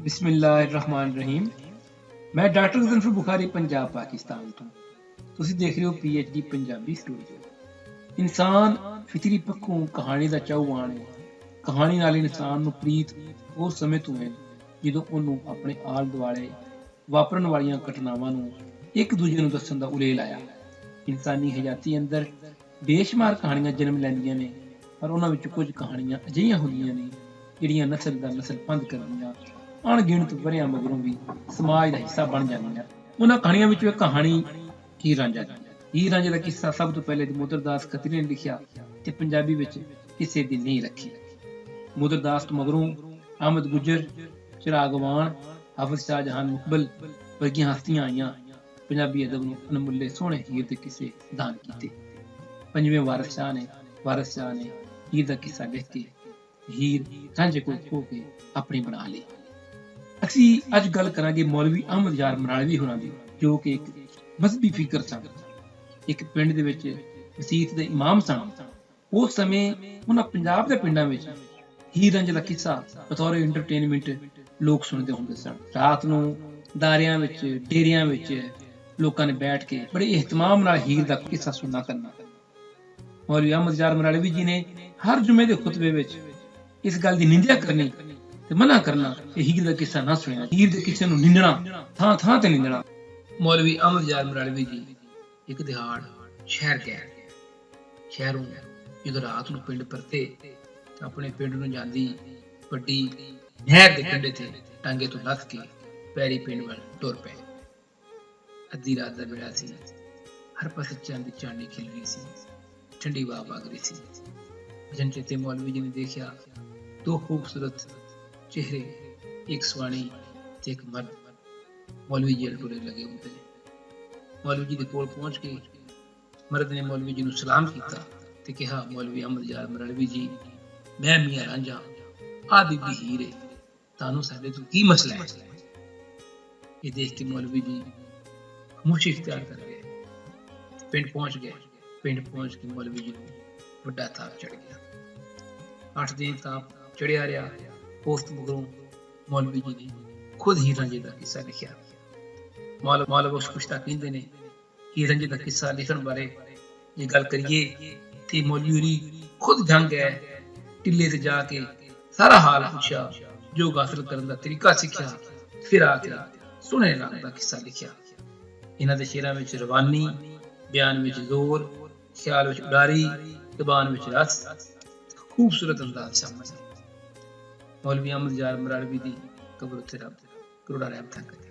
बिस्मिल्लाहिर्रहमानिर्रहीम। मैं डॉक्टर गज़नफर बुखारी पंजाब पाकिस्तान तो ਤੁਸੀਂ ਦੇਖ ਰਹੇ ਹੋ PhD ਪੰਜਾਬੀ ਸਟੂਡੀਓ। ਇਨਸਾਨ ਫਿਤਰੀ ਪੱਖੋਂ ਕਹਾਣੀ ਦਾ ਚਾਹਵਾਨ ਹੈ। ਕਹਾਣੀ ਨਾਲ ਇਨਸਾਨ ਨੂੰ ਪ੍ਰੀਤ ਉਸ ਸਮੇਂ ਤੋਂ ਹੈ ਜਦੋਂ ਉਹਨੂੰ ਆਪਣੇ ਆਲੇ ਦੁਆਲੇ ਵਾਪਰਨ ਵਾਲੀਆਂ ਘਟਨਾਵਾਂ ਨੂੰ ਇੱਕ ਦੂਜੇ ਨੂੰ ਦੱਸਣ ਦਾ ਉਲੇਲ ਆਇਆ। ਇਨਸਾਨੀ ਹਯਾਤੀ ਅੰਦਰ ਬੇਸ਼ੁਮਾਰ ਕਹਾਣੀਆਂ ਜਨਮ ਲੈਂਦੀਆਂ ਨੇ, ਪਰ ਉਹਨਾਂ ਵਿੱਚ ਕੁਝ ਕਹਾਣੀਆਂ ਅਜਿਹੀਆਂ ਹੁੰਦੀਆਂ ਨੇ ਜਿਹੜੀਆਂ ਨਸਲ ਦਾ ਨਸਲ ਪੰਧ ਕਰਦੀਆਂ, ਅਣਗਿਣਤ ਵਰਿਆਂ ਮਗਰੋਂ ਵੀ ਸਮਾਜ ਦਾ ਹਿੱਸਾ ਬਣ ਜਾਂਦੀਆਂ। ਉਹਨਾਂ ਕਹਾਣੀਆਂ ਵਿੱਚੋਂ ਇੱਕ ਕਹਾਣੀ ਹੀਰ ਰਾਂਝਾ ਦੀ। ਹੀਰ ਰਾਂਝੇ ਦਾ ਕਿੱਸਾ ਸਭ ਤੋਂ ਪਹਿਲੇ ਮੁਦਰਦਾਸ ਖੱਤਰੀ ਨੇ ਲਿਖਿਆ ਤੇ ਪੰਜਾਬੀ ਵਿੱਚ ਕਿਸੇ ਦੀ ਨੀਂਹ ਰੱਖੀ। ਮੁਦਰਦਾਸ ਤੋਂ ਮਗਰੋਂ ਅਹਿਮਦ ਗੁੱਜਰ, ਚਿਰਾਗਵਾਨ, ਹਾਫਿਜ਼ ਸ਼ਾਹ ਜਹਾਨ ਮੁਕਬਲ ਵਰਗੀਆਂ ਹਸਤੀਆਂ ਆਈਆਂ। ਪੰਜਾਬੀ ਅਦਬ ਨੂੰ ਅਣਮੁੱਲੇ ਸੋਹਣੇ ਹੀਰ ਦੇ ਕਿੱਸੇ ਦਾਨ ਕੀਤੇ। ਪੰਜਵੇਂ ਵਾਰਿਸ ਸ਼ਾਹ ਨੇ ਹੀਰ ਦਾ ਕਿੱਸਾ ਲਿਖ ਕੇ ਹੀਰ ਰਾਂਝੇ ਕੋਲ ਖੋ ਕੇ ਆਪਣੀ ਬਣਾ ਲਈ। ਅਸੀਂ ਅੱਜ ਗੱਲ ਕਰਾਂਗੇ ਮੌਲਵੀ ਅਹਿਮਦ ਯਾਰ ਮਰਾਲਵੀ ਹੋਰਾਂ ਦੀ, ਜੋ ਕਿ ਇੱਕ ਮਜ਼ਹਬੀ ਫਿਕਰ ਸਨ। ਇੱਕ ਪਿੰਡ ਦੇ ਵਿੱਚ ਮਸੀਤ ਦੇ ਇਮਾਮ ਸਨ। ਉਸ ਸਮੇਂ ਉਹਨਾਂ ਪੰਜਾਬ ਦੇ ਪਿੰਡਾਂ ਵਿੱਚ ਹੀਰ ਰਾਂਝੇ ਦਾ ਕਿੱਸਾ ਬਤੌਰ ਐਂਟਰਟੇਨਮੈਂਟ ਲੋਕ ਸੁਣਦੇ ਹੁੰਦੇ ਸਨ। ਰਾਤ ਨੂੰ ਦਾਰਿਆਂ ਵਿੱਚ, ਡੇਰਿਆਂ ਵਿੱਚ ਲੋਕਾਂ ਨੇ ਬੈਠ ਕੇ ਬੜੇ ਇਹਤਮਾਮ ਨਾਲ ਹੀਰ ਦਾ ਕਿੱਸਾ ਸੁਣਨਾ ਕਰਨਾ। ਮੌਲਵੀ ਅਹਿਮਦ ਯਾਰ ਮਰਾਲਵੀ ਜੀ ਨੇ ਹਰ ਜੁਮੇ ਦੇ ਖੁਤਬੇ ਵਿੱਚ ਇਸ ਗੱਲ ਦੀ ਨਿੰਦਿਆ ਕਰਨੀ ਤੇ ਮਨਾ ਕਰਨਾ ਕਿ ਹੀਰ ਦਾ ਕਿੱਸਾ ਨਾ ਸੁਣਿਆ। ਹੀਰ ਦੇ ਕਿੱਸੇ ਨੂੰ ਨਿੰਦਣਾ, ਥਾਂ ਥਾਂ ਤੇ ਨਿੰਦਣਾ। ਮੌਲਵੀ ਅਹਿਮਦ ਯਾਰ ਮਰਾਲਵੀ ਜੀ ਇੱਕ ਦਿਹਾੜ ਸ਼ਹਿਰ ਗਏ। ਸ਼ਹਿਰੋਂ ਜਦੋਂ ਰਾਤ ਨੂੰ ਪਿੰਡ ਪਰਤੇ ਤਾਂ ਆਪਣੇ ਪਿੰਡ ਨੂੰ ਜਾਂਦੀ ਵੱਡੀ ਨਹਿਰ ਦੇ ਕੰਢੇ ਤੇ ਟਾਂਗੇ ਤੋਂ ਲੱਥ ਕੇ ਪੈਰੀ ਪਿੰਡ ਵੱਲ ਟੁਰ ਪਏ। ਅੱਧੀ ਰਾਤ ਦਾ ਵੇਲਾ ਸੀ। ਹਰ ਪਾਸੇ ਚੰਦ ਚਾਂਦੀ ਖਿਲ ਰਹੀ ਸੀ। ਠੰਡੀ ਹਵਾ ਵਗ ਰਹੀ ਸੀ। ਅਚਨਚੇ ਤੇ ਮੌਲਵੀ ਜੀ ਨੇ ਦੇਖਿਆ ਦੋ ਖੂਬਸੂਰਤ ਚਿਹਰੇ, ਇੱਕ ਸਵਾਣੀ ਤੇ ਇੱਕ ਮਰਦ ਮੌਲਵੀ ਜੀ ਟੁਰੇ ਲਗੇ ਹੁੰਦੇ ਨੇ। ਮੌਲਵੀ ਜੀ ਦੇ ਕੋਲ ਪਹੁੰਚ ਕੇ ਮਰਦ ਨੇ ਮੌਲਵੀ ਜੀ ਨੂੰ ਸਲਾਮ ਕੀਤਾ ਤੇ ਕਿਹਾ, ਮੌਲਵੀ ਅਹਿਮਦ ਯਾਰ ਮਰਾਲਵੀ ਜੀ, ਮੈਂ ਮੀਆਂ ਰਾਂਝਾ, ਆ ਬੀਬੀ ਹੀਰ ਹੈ, ਤੁਹਾਨੂੰ ਸਾਡੇ ਤੋਂ ਕੀ ਮਸਲਾ ਹੈ? ਇਹ ਦੇਖ ਕੇ ਮੌਲਵੀ ਜੀ ਖਾਮੋਸ਼ੀ ਇਖਤਿਆਰ ਕਰ ਗਏ। ਪਿੰਡ ਪਹੁੰਚ ਗਏ। ਪਿੰਡ ਪਹੁੰਚ ਕੇ ਮੌਲਵੀ ਜੀ ਨੂੰ ਵੱਡਾ ਤਾਪ ਚੜ ਗਿਆ। 8 ਦਿਨ ਤਾਪ ਚੜਿਆ ਰਿਹਾ। ਉਸ ਤੋਂ ਮਗਰੋਂ ਮੌਲਵੀ ਜੀ ਨੇ ਖੁਦ ਹੀਰ ਰਾਂਝੇ ਦਾ ਕਿੱਸਾ ਲਿਖਿਆ। ਮੌਲਵੀ ਪੁੱਛਤਾ ਕਹਿੰਦੇ ਨੇ ਹੀਰ ਰਾਂਝੇ ਦਾ ਕਿੱਸਾ ਲਿਖਣ ਬਾਰੇ ਜੇ ਗੱਲ ਕਰੀਏ ਤੇ ਮੌਲਵੀ ਹੋਰੀ ਖੁਦ ਜੰਗ ਗਏ, ਟਿੱਲੇ ਤੇ ਜਾ ਕੇ ਸਾਰਾ ਹਾਲ ਪੁੱਛਿਆ, ਜੋ ਹਾਸਲ ਕਰਨ ਦਾ ਤਰੀਕਾ ਸਿੱਖਿਆ, ਫਿਰ ਆ ਕੇ ਸੁਣੇ ਰੰਗ ਦਾ ਕਿੱਸਾ ਲਿਖਿਆ। ਇਹਨਾਂ ਦੇ ਸ਼ੇਰਾਂ ਵਿੱਚ ਰਵਾਨੀ, ਬਿਆਨ ਵਿੱਚ ਜ਼ੋਰ, ਖਿਆਲ ਵਿੱਚ ਉਡਾਰੀ, ਜ਼ਬਾਨ ਵਿੱਚ ਰਸ, ਖੂਬਸੂਰਤ ਅੰਦਾਜ਼ ਸ਼ਾਮਿਲ ਹੈ। ਮੌਲਵੀ ਅਹਿਮਦ ਯਾਰ ਮਰਾਲਵੀ ਦੀ ਕਬਰ ਉੱਤੇ ਰੱਬ ਕਰੋੜਾਂ ਰਹਿਮਤਾਂ ਕਰੇ।